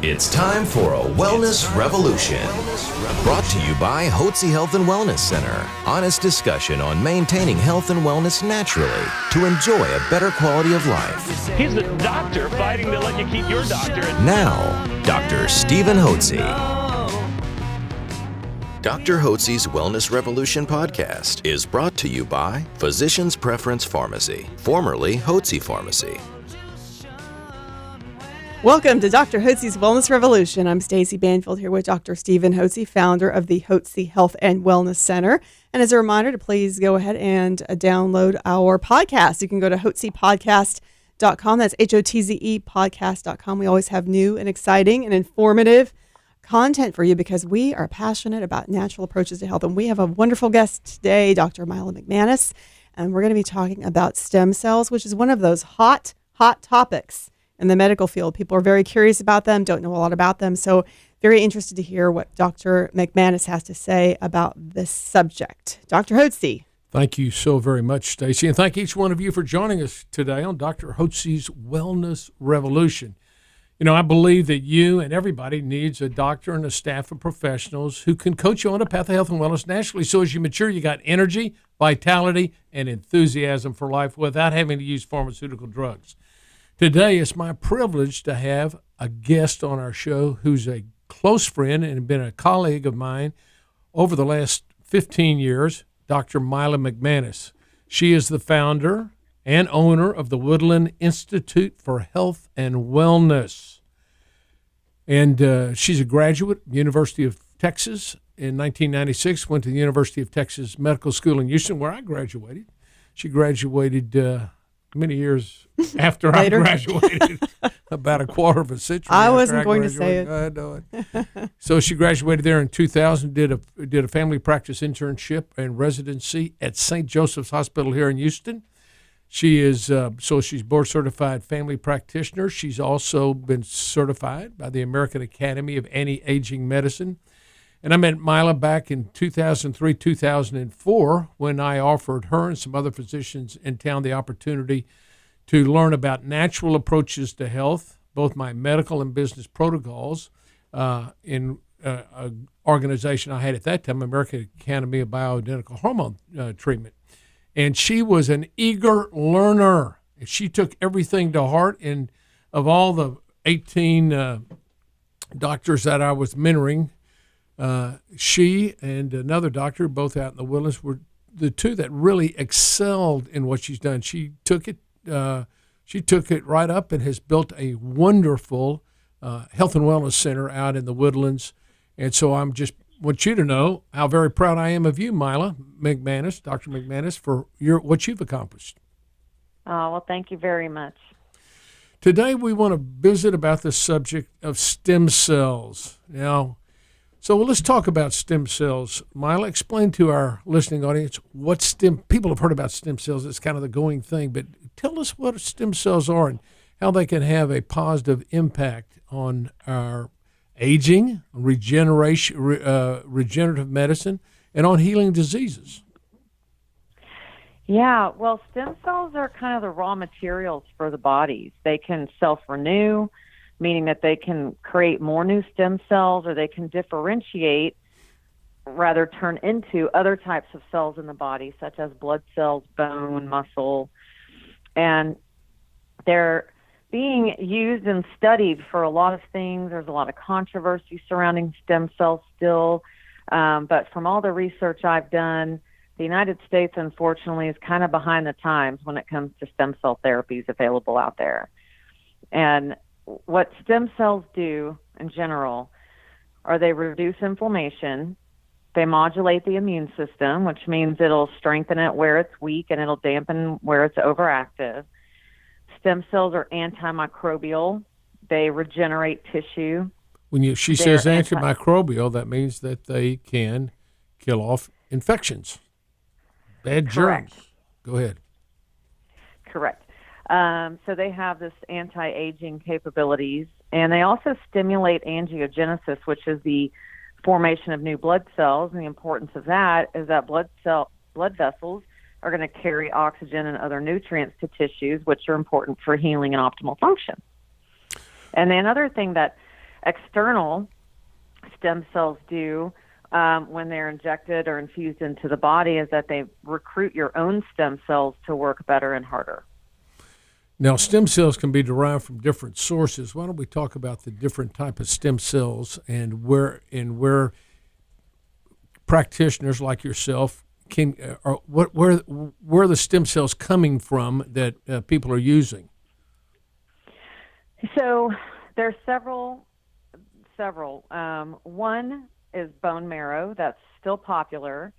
It's time for a Wellness Revolution. Brought to you by Hotze Health and Wellness Center. Honest discussion on maintaining health and wellness naturally to enjoy a better quality of life. He's the doctor fighting to let you keep your doctorate. Now, Dr. Stephen Hotze. Dr. Hotze's Wellness Revolution podcast is brought to you by Physicians Preference Pharmacy, formerly Hotze Pharmacy. Welcome to Dr. Hotze's Wellness Revolution. I'm Stacey Banfield here with Dr. Stephen Hotze, founder of the Hotze Health and Wellness Center. And as a reminder to please go ahead and download our podcast. You can go to hotzepodcast.com. That's Hotze podcast.com. We always have new and exciting and informative content for you because we are passionate about natural approaches to health. And we have a wonderful guest today, Dr. Mila McManus. And we're going to be talking about stem cells, which is one of those hot topics in the medical field. People are very curious about them, don't know a lot about them. So very interested to hear what Dr. McManus has to say about this subject. Dr. Hotze. Thank you so very much, Stacey. And thank each one of you for joining us today on Dr. Hotze's Wellness Revolution. You know, I believe that you and everybody needs a doctor and a staff of professionals who can coach you on a path of health and wellness naturally. So as you mature, you got energy, vitality, and enthusiasm for life without having to use pharmaceutical drugs. Today, it's my privilege to have a guest on our show who's a close friend and been a colleague of mine over the last 15 years, Dr. Mila McManus. She is the founder and owner of the Woodlands Institute for Health and Wellness. And she's a graduate, University of Texas in 1996, went to the University of Texas Medical School in Houston, where I graduated. She graduated many years after I graduated, about a quarter of a century. I wasn't going to say it. I know it. So she graduated there in 2000, did a family practice internship and residency at St. Joseph's Hospital here in Houston. She is she's board certified family practitioner. She's also been certified by the American Academy of Anti-Aging Medicine. And I met Mila back in 2003, 2004, when I offered her and some other physicians in town the opportunity to learn about natural approaches to health, both my medical and business protocols, in an organization I had at that time, American Academy of Bioidentical Hormone Treatment. And she was an eager learner. She took everything to heart. And of all the 18 doctors that I was mentoring, she and another doctor, both out in the Woodlands, were the two that really excelled in what she's done. She took it right up and has built a wonderful health and wellness center out in the Woodlands. And so I'm just want you to know how very proud I am of you, Mila McManus, Dr. McManus, for what you've accomplished. Oh, well, thank you very much. Today we want to visit about the subject of stem cells. Now, let's talk about stem cells. Mila, explain to our listening audience what people have heard about stem cells. It's kind of the going thing, but tell us what stem cells are and how they can have a positive impact on our aging, regeneration, regenerative medicine, and on healing diseases. Yeah, well, stem cells are kind of the raw materials for the bodies. They can self-renew, meaning that they can create more new stem cells, or they can differentiate, rather turn into other types of cells in the body, such as blood cells, bone, muscle. And they're being used and studied for a lot of things. There's a lot of controversy surrounding stem cells still. But from all the research I've done, the United States, unfortunately, is kind of behind the times when it comes to stem cell therapies available out there. And what stem cells do in general are they reduce inflammation, they modulate the immune system, which means it'll strengthen it where it's weak and it'll dampen where it's overactive. Stem cells are antimicrobial. They regenerate tissue. When she says antimicrobial, that means that they can kill off infections, bad germs. Go ahead. Correct. So they have this anti-aging capabilities, and they also stimulate angiogenesis, which is the formation of new blood cells. And the importance of that is that blood vessels are going to carry oxygen and other nutrients to tissues, which are important for healing and optimal function. And the another thing that external stem cells do when they're injected or infused into the body is that they recruit your own stem cells to work better and harder. Now, stem cells can be derived from different sources. Why don't we talk about the different type of stem cells and where practitioners like yourself can where the stem cells coming from that people are using? So there's several. One is bone marrow. That's still popular,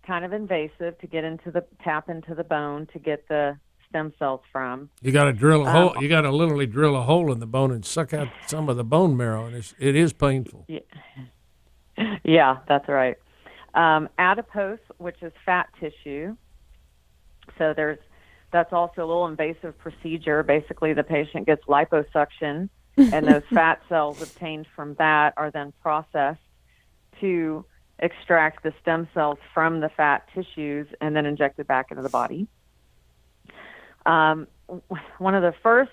kind of invasive to get tap into the bone to get the stem cells from. You got to drill a hole. You got to literally drill a hole in the bone and suck out some of the bone marrow, and it is painful. Yeah, that's right. Adipose, which is fat tissue. So that's also a little invasive procedure. Basically, the patient gets liposuction, and those fat cells obtained from that are then processed to extract the stem cells from the fat tissues and then injected back into the body. One of the first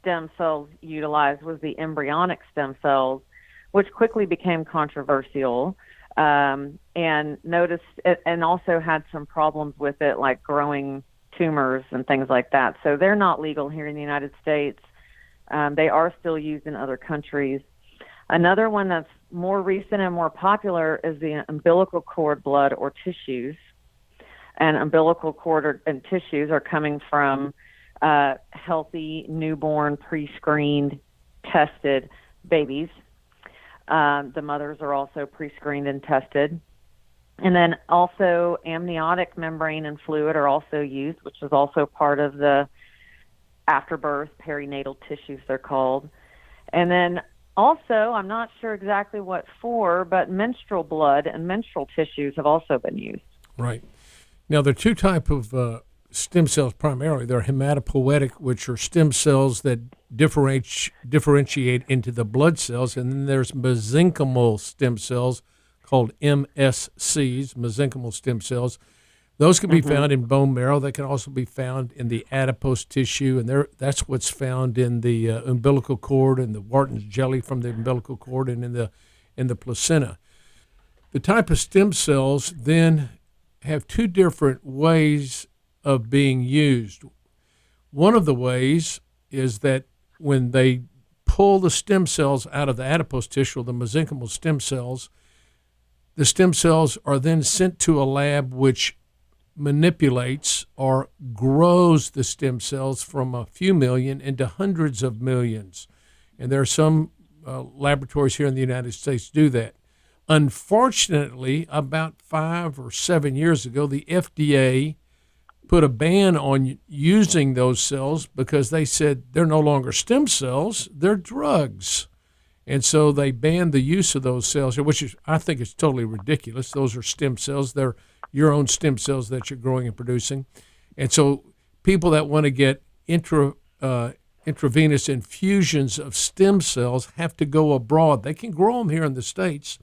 stem cells utilized was the embryonic stem cells, which quickly became controversial and also had some problems with it, like growing tumors and things like that. So they're not legal here in the United States. They are still used in other countries. Another one that's more recent and more popular is the umbilical cord blood or tissues. And umbilical cord and tissues are coming from healthy, newborn, pre-screened, tested babies. The mothers are also pre-screened and tested. And then also amniotic membrane and fluid are also used, which is also part of the afterbirth perinatal tissues, they're called. And then also, I'm not sure exactly what for, but menstrual blood and menstrual tissues have also been used. Right. Now, there are two types of stem cells primarily. They're hematopoietic, which are stem cells that differentiate into the blood cells, and then there's mesenchymal stem cells called MSCs, mesenchymal stem cells. Those can be found in bone marrow. They can also be found in the adipose tissue, and that's what's found in the umbilical cord and the Wharton's jelly from the umbilical cord and in the placenta. The type of stem cells then have two different ways of being used. One of the ways is that when they pull the stem cells out of the adipose tissue, the mesenchymal stem cells, the stem cells are then sent to a lab which manipulates or grows the stem cells from a few million into hundreds of millions. And there are some laboratories here in the United States do that. Unfortunately, about 5 or 7 years ago, the FDA put a ban on using those cells because they said they're no longer stem cells, they're drugs. And so they banned the use of those cells, which I think is totally ridiculous. Those are stem cells. They're your own stem cells that you're growing and producing. And so people that want to get intravenous infusions of stem cells have to go abroad. They can grow them here in the States,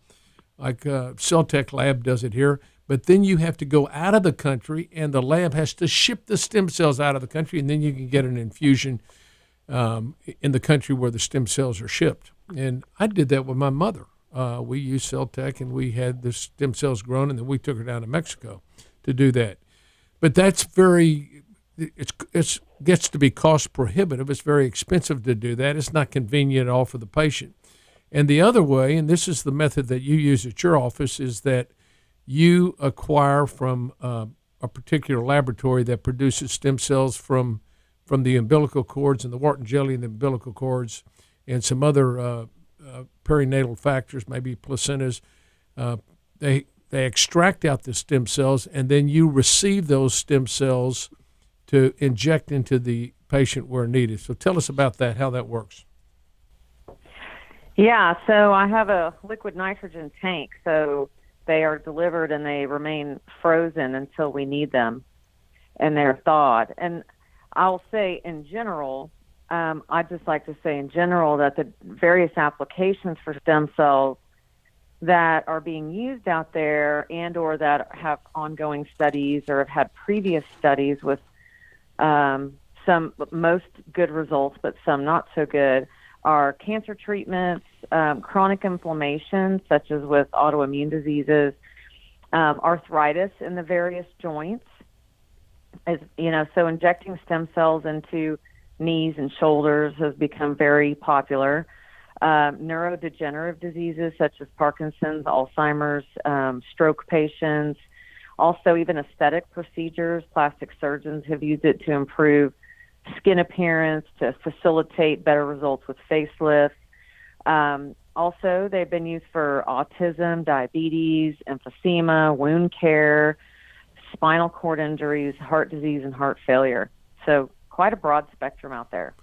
like Celltech Lab does it here, but then you have to go out of the country, and the lab has to ship the stem cells out of the country, and then you can get an infusion in the country where the stem cells are shipped. And I did that with my mother. We used Celltech, and we had the stem cells grown, and then we took her down to Mexico to do that. But that's it gets to be cost prohibitive. It's very expensive to do that. It's not convenient at all for the patient. And the other way, and this is the method that you use at your office, is that you acquire from a particular laboratory that produces stem cells from the umbilical cords and the Wharton jelly and the umbilical cords and some other perinatal factors, maybe placentas. They extract out the stem cells, and then you receive those stem cells to inject into the patient where needed. So tell us about that, how that works. Yeah, so I have a liquid nitrogen tank, so they are delivered and they remain frozen until we need them, and they're thawed. And I'll say in general, I'd just like to say in general that the various applications for stem cells that are being used out there and or that have ongoing studies or have had previous studies with most good results but some not so good are cancer treatments, chronic inflammation, such as with autoimmune diseases, arthritis in the various joints. So injecting stem cells into knees and shoulders has become very popular. Neurodegenerative diseases such as Parkinson's, Alzheimer's, stroke patients, also even aesthetic procedures. Plastic surgeons have used it to improve skin appearance, to facilitate better results with facelifts. Also, they've been used for autism, diabetes, emphysema, wound care, spinal cord injuries, heart disease, and heart failure. So quite a broad spectrum out there.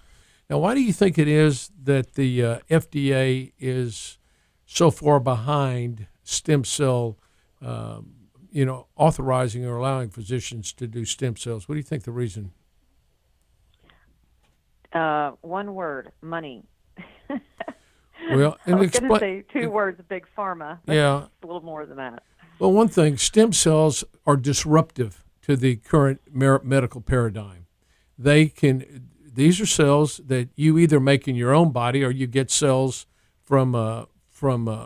Now, why do you think it is that the FDA is so far behind stem cell, authorizing or allowing physicians to do stem cells? What do you think the reason? One word: money. Well, I was going to say two words: big pharma. But yeah, it's a little more than that. Well, one thing: stem cells are disruptive to the current medical paradigm. These are cells that you either make in your own body, or you get cells from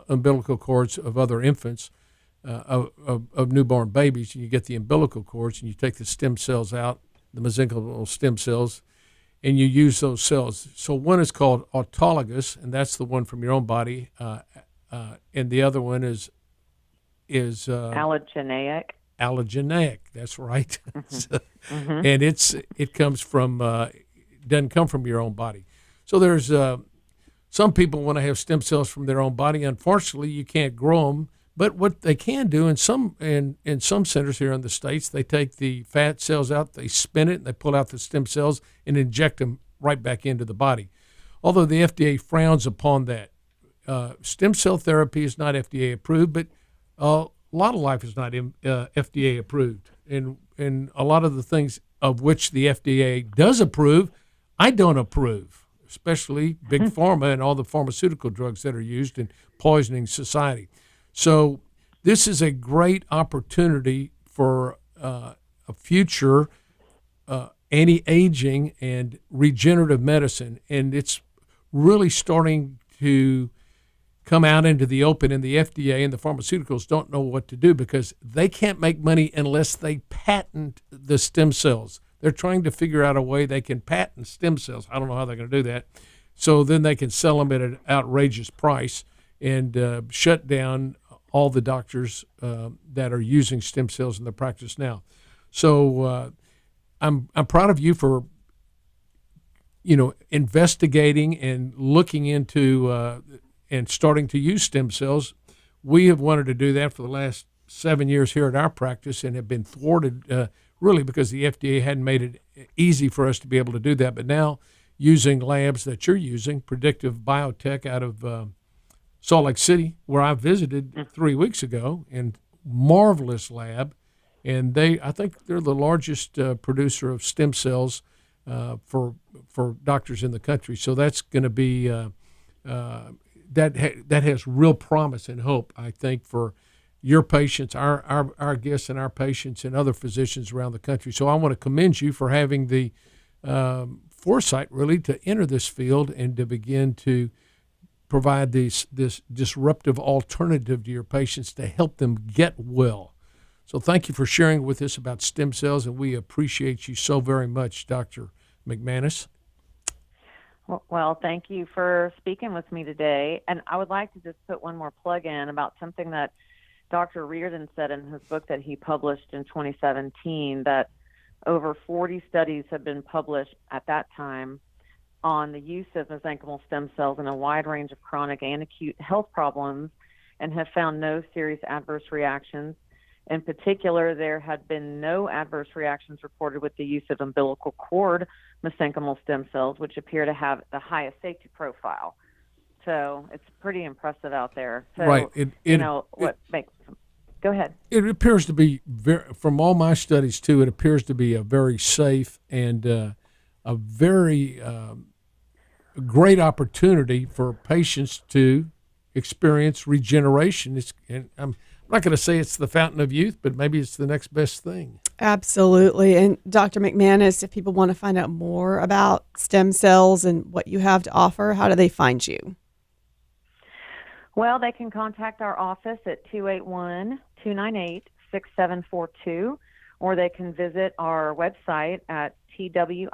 umbilical cords of other infants, of newborn babies, and you get the umbilical cords, and you take the stem cells out, the mesenchymal stem cells, and you use those cells. So one is called autologous, and that's the one from your own body, and the other one is allogeneic. Allogeneic, that's right. And it comes from doesn't come from your own body. So there's some people want to have stem cells from their own body. Unfortunately, you can't grow them. But what they can do in some centers here in the States, they take the fat cells out, they spin it, and they pull out the stem cells and inject them right back into the body. Although the FDA frowns upon that. Stem cell therapy is not FDA approved, but a lot of life is not FDA approved. And a lot of the things of which the FDA does approve, I don't approve, especially Big Pharma and all the pharmaceutical drugs that are used in poisoning society. So this is a great opportunity for a future anti-aging and regenerative medicine, and it's really starting to come out into the open, and the FDA and the pharmaceuticals don't know what to do because they can't make money unless they patent the stem cells. They're trying to figure out a way they can patent stem cells. I don't know how they're going to do that. So then they can sell them at an outrageous price and shut down all the doctors that are using stem cells in their practice now. So I'm proud of you for investigating and looking into and starting to use stem cells. We have wanted to do that for the last 7 years here at our practice and have been thwarted really because the FDA hadn't made it easy for us to be able to do that. But now using labs that you're using, Predictive Biotech out of Salt Lake City, where I visited 3 weeks ago, and marvelous lab, and I think they're the largest producer of stem cells for doctors in the country. So that's going to be that has real promise and hope, I think, for your patients, our guests, and our patients, and other physicians around the country. So I want to commend you for having the foresight, really, to enter this field and to begin to provide this disruptive alternative to your patients to help them get well. So thank you for sharing with us about stem cells, and we appreciate you so very much, Dr. McManus. Well, thank you for speaking with me today. And I would like to just put one more plug in about something that Dr. Reardon said in his book that he published in 2017, that over 40 studies have been published at that time on the use of mesenchymal stem cells in a wide range of chronic and acute health problems, and have found no serious adverse reactions. In particular, there had been no adverse reactions reported with the use of umbilical cord mesenchymal stem cells, which appear to have the highest safety profile. So it's pretty impressive out there. So, right. Go ahead. It appears to be, from all my studies too, it appears to be a very safe and a very great opportunity for patients to experience regeneration. And I'm not going to say it's the fountain of youth, but maybe it's the next best thing. Absolutely. And Dr. McManus, if people want to find out more about stem cells and what you have to offer, how do they find you? Well, they can contact our office at 281-298-6742, or they can visit our website at twihw.com,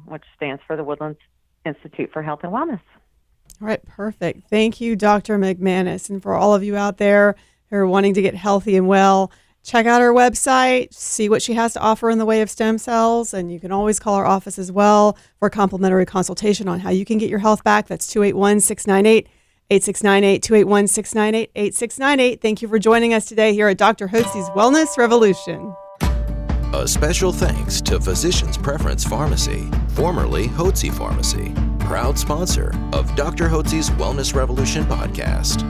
which stands for the Woodlands Institute for Health and Wellness. All right, perfect. Thank you, Dr. McManus. And for all of you out there who are wanting to get healthy and well, check out her website, see what she has to offer in the way of stem cells, and you can always call our office as well for a complimentary consultation on how you can get your health back. That's 281-698-8698, 281-698-8698. Thank you for joining us today here at Dr. Hotze's Wellness Revolution. A special thanks to Physicians Preference Pharmacy, formerly Hotze Pharmacy, proud sponsor of Dr. Hotze's Wellness Revolution podcast.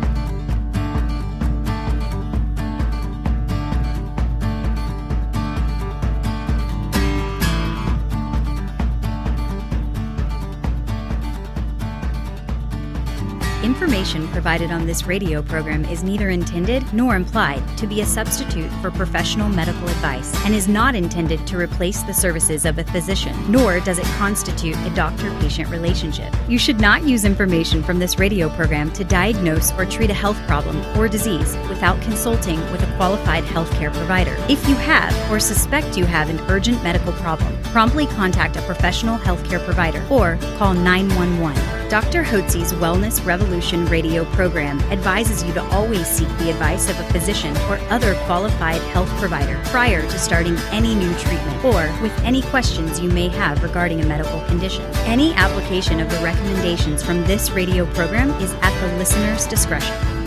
Information provided on this radio program is neither intended nor implied to be a substitute for professional medical advice and is not intended to replace the services of a physician, nor does it constitute a doctor-patient relationship. You should not use information from this radio program to diagnose or treat a health problem or disease without consulting with a qualified healthcare provider. If you have or suspect you have an urgent medical problem, promptly contact a professional healthcare provider or call 911. Dr. Hotze's Wellness Revolution radio program advises you to always seek the advice of a physician or other qualified health provider prior to starting any new treatment or with any questions you may have regarding a medical condition. Any application of the recommendations from this radio program is at the listener's discretion.